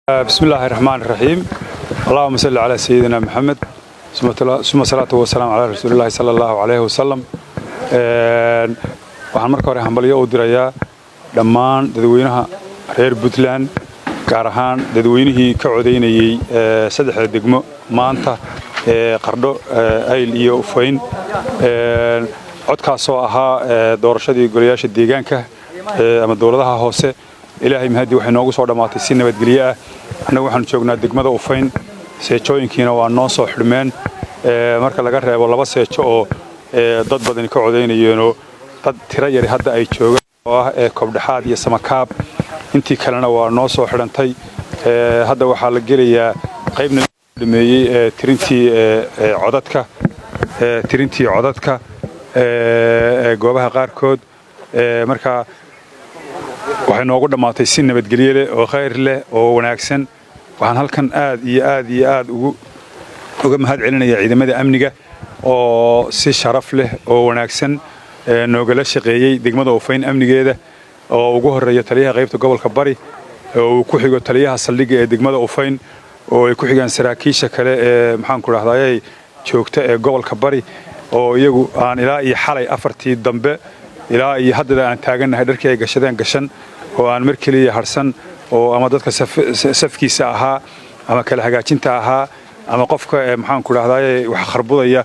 بسم الله الرحمن الرحيم. اللهم صل على سيدنا محمد ثم الصلاة والسلام على رسول الله صلى الله عليه وسلم. waxaan marka hore hambalyo u dirayaa dhammaan dadweynaha reer Puntland gaar ahaan dadweynihii ka codeynayay saddexda degmo maanta Qardho Ayl iyo Ufayn codkaas oo ahaa doorashadii golayaasha deegaanka ama dawladaha hoose ilaahay mahadi waxay noogu soo dhamaatay si nabadgelyo ah anagu waxaan joognaa degmada Ufayn seejooyinkiina waa noo soo xidhmeen marka laga reebo laba seejo oo dad badan ka codeynayeen dad tira yar hadda ay joogaan oo ah kobdhaxaad iyo samakaab intii kalena waa noo soo xidhantay hadda waxaa la gelayaa qaybna dhameeyay tirintii codadka goobaha qaarkood marka waxay noogu dhamaatay si nabadgelyo leh oo khayr leh oo wanaagsan waxaan halkan aad iyo aad uga mahad celinayaa ciidamada amniga oo si sharaf leh oo wanaagsan noogala shaqeeyay degmada Ufayn amnigeeda oo ugu horeeya taliyaha qaybta gobolka Bari oo ku xigo taliyaha saldhigga ee degmada Ufayn oo ay ku xigaan saraakiisha kale ee maxaan ku raahday joogta ee gobolka Bari oo iyagu aan ilaa iyo xalay afartii dambe ilaa iyo hadda aan taaganahay dharkii ay gashadeen gashan oo aan markii harsan oo ama dadka safkiisa ahaa ama kala hagaajinta ahaa ama qofka maxaan ku raahday wax kharbudaya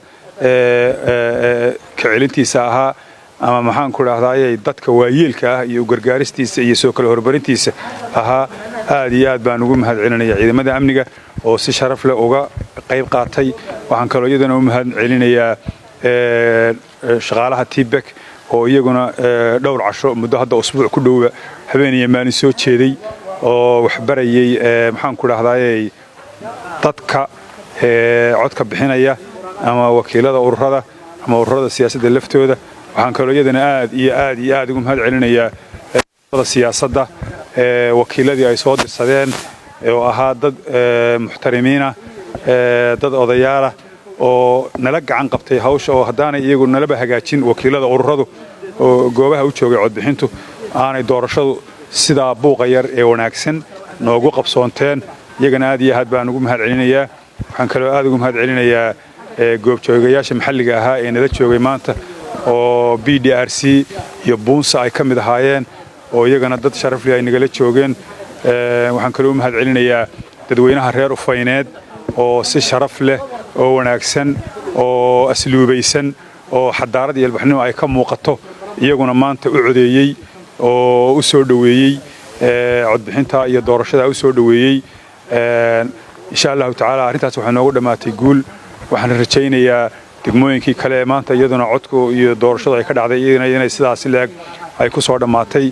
ka celintiisa ahaa ama maxaan ku raahday dadka waayeelka ah iyo gargaaristiisa iyo soo kala horbarintiisa ahaa aad iyo aad baan ugu mahad celinayaa ciidamada amniga oo si sharaf leh uga qayb qaatay waxaan kaloo iyadana u mahad celinayaa shaqaalaha Tibek oo iyaguna dhowr casho muddo hadda usbuuc ku dhow habeen iyo maalin soo jeeday oo wax barayay maxaan ku raahday dadka codka bixinaya ama wakiilada ururada ama ururada siyaasadda laftooda waxaan kaloo iyadana aad iyo aad ugu mahad celinayaa siyaasadda wakiiladii ay soo dirsadeen oo ahaa dad muxtarimiina dad odayaal oo nala gacan qabtay hawsha oo haddaanay iyagu nalaba hagaajin wakiilada ururadu oo goobaha u joogay codbixintu aanay doorashadu sidaa buuqa yar ee wanaagsan noogu qabsoonteen iyagana aad iyo aad baan ugu mahad celinayaa waxaan kaloo aad ugu mahad celinayaa goobjoogayaasha maxalliga ahaa ee nala joogay maanta oo BDRC iyo Buunsa ay ka mid ahaayeen oo iyagana dad sharaf leh ay nagala joogeen waxaan kaloo mahad celinayaa dadweynaha reer Ufayneed oo si sharaf leh oo wanaagsan oo asluubaysan oo xadaarad iyo albaxnimo ay ka muuqato iyaguna maanta u codeeyay oo u soo dhaweeyay codbixinta iyo doorashada u soo dhaweeyay insha Allah ta'ala arintaas waxay noogu dhamaatay guul waxaan rajaynayaa degmooyinkii kale ee maanta iyaduna codku iyo doorashada ay ka dhacday inay sidaas leeg ay ku soo dhamaatay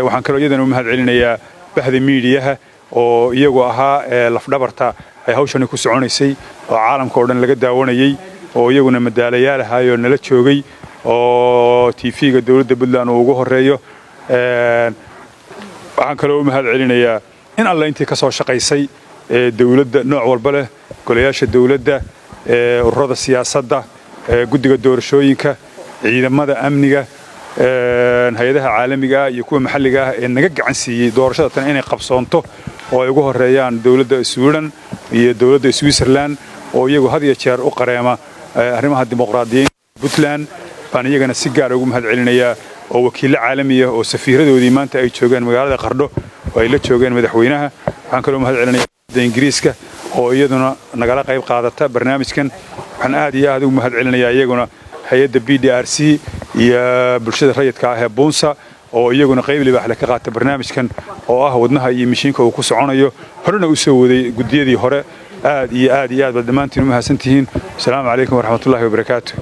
waxaan kaloo iyadana u mahad celinayaa bahda miidiyaha oo iyagu ahaa lafdhabarta ay hawshani ku soconaysay oo caalamka oo dhan laga daawanayay oo iyaguna madaalayaal ahaayoo nala joogay oo TV-ga dawladda Puntland ugu horeeyo waxaan kaloo u mahad celinayaa in alla intii ka soo shaqaysay dawladda nooc walba leh golayaasha dawladda ururada siyaasadda guddiga doorashooyinka ciidamada amniga hay'adaha caalamiga iyo kuwa maxalliga ah ee naga gacan siiyay doorashada tan inay qabsoonto oo ay ugu horeeyaan dawladda Sweden iyo dawladda Switzerland oo iyagu had iyo jeer u qareema arrimaha dimuqraadiyadda Puntland baan iyagana si gaar ah ugu mahad celinayaa oo wakiilo caalami ah oo safiiradoodii maanta ay joogaan magaalada Qardho oo ay la joogeen madaxweynaha waxaan kaloo mahad celinayaa Ingiriiska oo iyaduna nagala qayb qaadata barnaamijkan waxaan aad iyo aad ugu mahad celinayaa iyaguna hay'adda BDRC iyo bulshada rayidka ah ee Buunsa oo iyaguna qayb libaax leh ka qaata barnaamijkan oo ah wadnaha iyo mishiinka uu ku soconayo horena u soo waday gudiyadii hore aad iyo aad dhamaantiin u mahadsantihiin assalaamu calaykum waraxmatullaahi wabarakaatuh